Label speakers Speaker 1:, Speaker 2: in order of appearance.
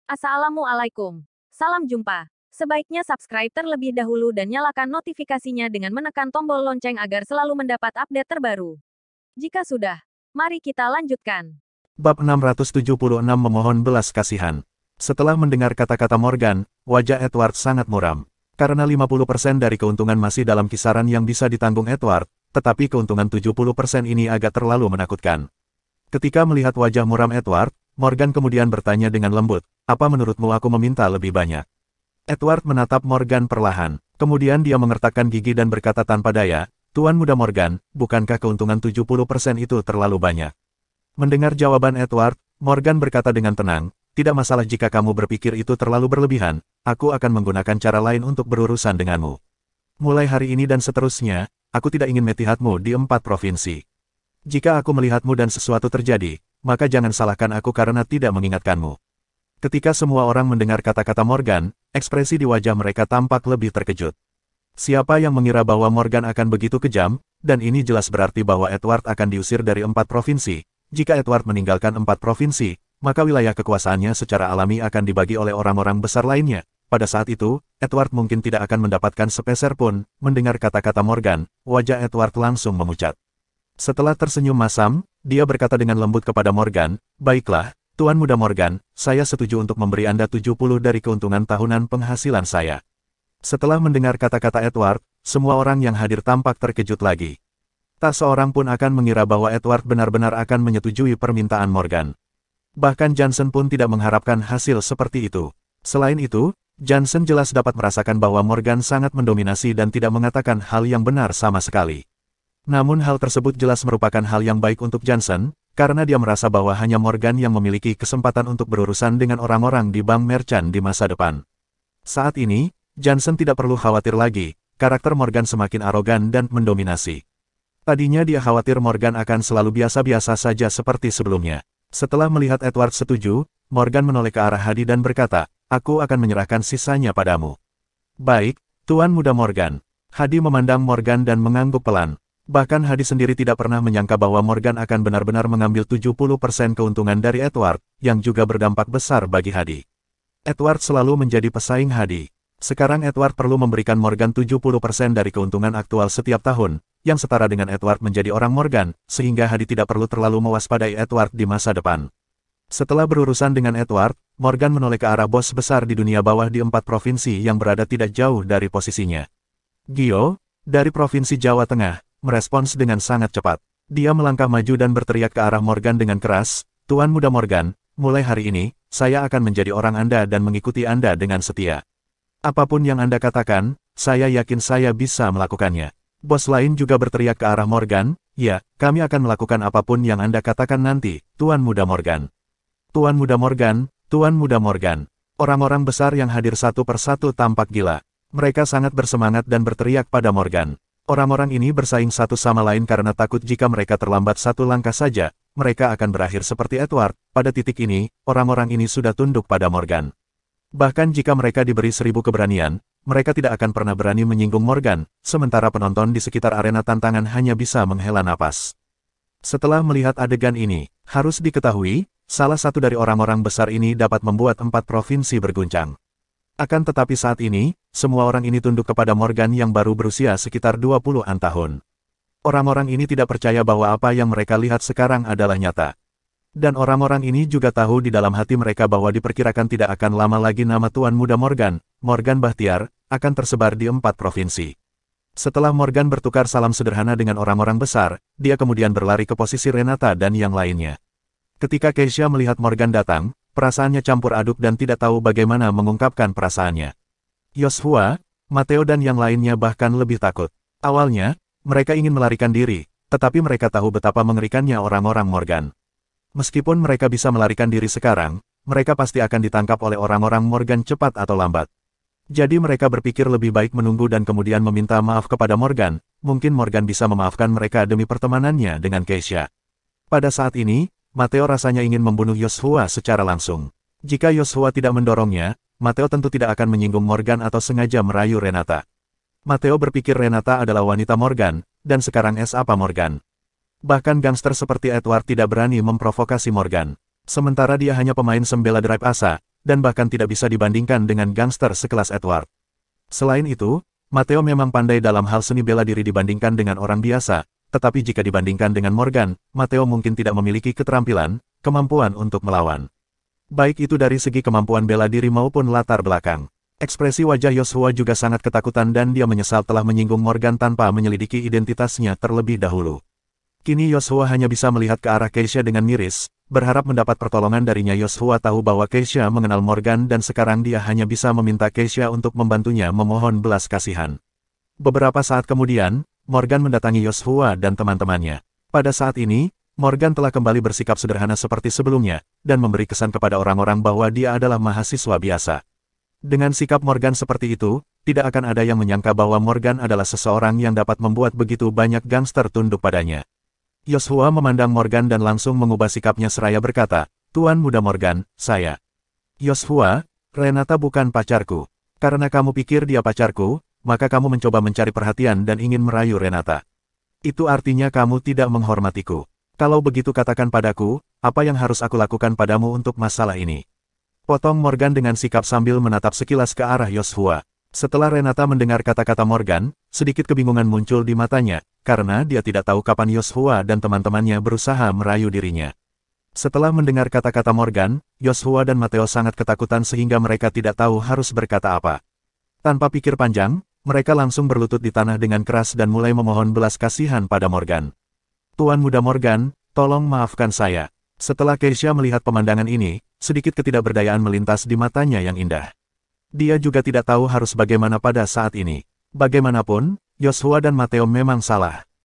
Speaker 1: Assalamualaikum. Salam jumpa. Sebaiknya subscribe terlebih dahulu dan nyalakan notifikasinya dengan menekan tombol lonceng agar selalu mendapat update terbaru. Jika sudah, mari kita lanjutkan.
Speaker 2: Bab 676 memohon belas kasihan. Setelah mendengar kata-kata Morgan, wajah Edward sangat muram. Karena 50% dari keuntungan masih dalam kisaran yang bisa ditanggung Edward, tetapi keuntungan 70% ini agak terlalu menakutkan. Ketika melihat wajah muram Edward, Morgan kemudian bertanya dengan lembut, "Apa menurutmu aku meminta lebih banyak?" Edward menatap Morgan perlahan, kemudian dia mengertakkan gigi dan berkata tanpa daya, "Tuan Muda Morgan, bukankah keuntungan 70% itu terlalu banyak?" Mendengar jawaban Edward, Morgan berkata dengan tenang, "Tidak masalah jika kamu berpikir itu terlalu berlebihan, aku akan menggunakan cara lain untuk berurusan denganmu. Mulai hari ini dan seterusnya, aku tidak ingin melihatmu di 4 provinsi. Jika aku melihatmu dan sesuatu terjadi, maka jangan salahkan aku karena tidak mengingatkanmu." Ketika semua orang mendengar kata-kata Morgan, ekspresi di wajah mereka tampak lebih terkejut. Siapa yang mengira bahwa Morgan akan begitu kejam, dan ini jelas berarti bahwa Edward akan diusir dari 4 provinsi. Jika Edward meninggalkan 4 provinsi, maka wilayah kekuasaannya secara alami akan dibagi oleh orang-orang besar lainnya. Pada saat itu, Edward mungkin tidak akan mendapatkan sepeser pun. Mendengar kata-kata Morgan, wajah Edward langsung memucat. Setelah tersenyum masam, dia berkata dengan lembut kepada Morgan, "Baiklah, Tuan Muda Morgan, saya setuju untuk memberi Anda 70 dari keuntungan tahunan penghasilan saya." Setelah mendengar kata-kata Edward, semua orang yang hadir tampak terkejut lagi. Tak seorang pun akan mengira bahwa Edward benar-benar akan menyetujui permintaan Morgan. Bahkan Johnson pun tidak mengharapkan hasil seperti itu. Selain itu, Johnson jelas dapat merasakan bahwa Morgan sangat mendominasi dan tidak mengatakan hal yang benar sama sekali. Namun hal tersebut jelas merupakan hal yang baik untuk Johnson, karena dia merasa bahwa hanya Morgan yang memiliki kesempatan untuk berurusan dengan orang-orang di bank merchant di masa depan. Saat ini, Johnson tidak perlu khawatir lagi, karakter Morgan semakin arogan dan mendominasi. Tadinya dia khawatir Morgan akan selalu biasa-biasa saja seperti sebelumnya. Setelah melihat Edward setuju, Morgan menoleh ke arah Hadi dan berkata, "Aku akan menyerahkan sisanya padamu." "Baik, Tuan Muda Morgan." Hadi memandang Morgan dan mengangguk pelan. Bahkan Hadi sendiri tidak pernah menyangka bahwa Morgan akan benar-benar mengambil 70% keuntungan dari Edward, yang juga berdampak besar bagi Hadi. Edward selalu menjadi pesaing Hadi. Sekarang Edward perlu memberikan Morgan 70% dari keuntungan aktual setiap tahun, yang setara dengan Edward menjadi orang Morgan, sehingga Hadi tidak perlu terlalu mewaspadai Edward di masa depan. Setelah berurusan dengan Edward, Morgan menoleh ke arah bos besar di dunia bawah di 4 provinsi yang berada tidak jauh dari posisinya. Gio, dari Provinsi Jawa Tengah, merespons dengan sangat cepat. Dia melangkah maju dan berteriak ke arah Morgan dengan keras, "Tuan Muda Morgan, mulai hari ini, saya akan menjadi orang Anda dan mengikuti Anda dengan setia. Apapun yang Anda katakan, saya yakin saya bisa melakukannya." Bos lain juga berteriak ke arah Morgan, "Ya, kami akan melakukan apapun yang Anda katakan nanti, Tuan Muda Morgan." "Tuan Muda Morgan, Tuan Muda Morgan." Orang-orang besar yang hadir satu persatu tampak gila. Mereka sangat bersemangat dan berteriak pada Morgan. Orang-orang ini bersaing satu sama lain karena takut jika mereka terlambat satu langkah saja, mereka akan berakhir seperti Edward. Pada titik ini, orang-orang ini sudah tunduk pada Morgan. Bahkan jika mereka diberi 1000 keberanian, mereka tidak akan pernah berani menyinggung Morgan, sementara penonton di sekitar arena tantangan hanya bisa menghela napas. Setelah melihat adegan ini, harus diketahui, salah satu dari orang-orang besar ini dapat membuat 4 provinsi berguncang. Akan tetapi saat ini, semua orang ini tunduk kepada Morgan yang baru berusia sekitar 20-an tahun. Orang-orang ini tidak percaya bahwa apa yang mereka lihat sekarang adalah nyata. Dan orang-orang ini juga tahu di dalam hati mereka bahwa diperkirakan tidak akan lama lagi nama Tuan Muda Morgan, Morgan Bahtiar, akan tersebar di 4 provinsi. Setelah Morgan bertukar salam sederhana dengan orang-orang besar, dia kemudian berlari ke posisi Renata dan yang lainnya. Ketika Keisha melihat Morgan datang, perasaannya campur aduk dan tidak tahu bagaimana mengungkapkan perasaannya. Yoshua, Matteo dan yang lainnya bahkan lebih takut. Awalnya, mereka ingin melarikan diri, tetapi mereka tahu betapa mengerikannya orang-orang Morgan. Meskipun mereka bisa melarikan diri sekarang, mereka pasti akan ditangkap oleh orang-orang Morgan cepat atau lambat. Jadi mereka berpikir lebih baik menunggu dan kemudian meminta maaf kepada Morgan. Mungkin Morgan bisa memaafkan mereka demi pertemanannya dengan Keisha. Pada saat ini, Matteo rasanya ingin membunuh Yoshua secara langsung. Jika Yoshua tidak mendorongnya, Matteo tentu tidak akan menyinggung Morgan atau sengaja merayu Renata. Matteo berpikir Renata adalah wanita Morgan, dan sekarang apa Morgan. Bahkan gangster seperti Edward tidak berani memprovokasi Morgan. Sementara dia hanya pemain sembela drive asa, dan bahkan tidak bisa dibandingkan dengan gangster sekelas Edward. Selain itu, Matteo memang pandai dalam hal seni bela diri dibandingkan dengan orang biasa, tetapi jika dibandingkan dengan Morgan, Matteo mungkin tidak memiliki keterampilan, kemampuan untuk melawan. Baik itu dari segi kemampuan bela diri maupun latar belakang. Ekspresi wajah Joshua juga sangat ketakutan dan dia menyesal telah menyinggung Morgan tanpa menyelidiki identitasnya terlebih dahulu. Kini Joshua hanya bisa melihat ke arah Keisha dengan miris, berharap mendapat pertolongan darinya. Joshua tahu bahwa Keisha mengenal Morgan dan sekarang dia hanya bisa meminta Keisha untuk membantunya memohon belas kasihan. Beberapa saat kemudian, Morgan mendatangi Joshua dan teman-temannya. Pada saat ini, Morgan telah kembali bersikap sederhana seperti sebelumnya, dan memberi kesan kepada orang-orang bahwa dia adalah mahasiswa biasa. Dengan sikap Morgan seperti itu, tidak akan ada yang menyangka bahwa Morgan adalah seseorang yang dapat membuat begitu banyak gangster tunduk padanya. Joshua memandang Morgan dan langsung mengubah sikapnya seraya berkata, "Tuan Muda Morgan, saya." "Joshua, Renata bukan pacarku. Karena kamu pikir dia pacarku, maka kamu mencoba mencari perhatian dan ingin merayu Renata. Itu artinya kamu tidak menghormatiku. Kalau begitu katakan padaku, apa yang harus aku lakukan padamu untuk masalah ini?" Potong Morgan dengan sikap sambil menatap sekilas ke arah Joshua. Setelah Renata mendengar kata-kata Morgan, sedikit kebingungan muncul di matanya, karena dia tidak tahu kapan Joshua dan teman-temannya berusaha merayu dirinya. Setelah mendengar kata-kata Morgan, Joshua dan Matteo sangat ketakutan sehingga mereka tidak tahu harus berkata apa. Tanpa pikir panjang, mereka langsung berlutut di tanah dengan keras dan mulai memohon belas kasihan pada Morgan. "Tuan Muda Morgan, tolong maafkan saya." Setelah Keisha melihat pemandangan ini, sedikit ketidakberdayaan melintas di matanya yang indah. Dia juga tidak tahu harus bagaimana pada saat ini. Bagaimanapun, Joshua dan Matteo memang salah.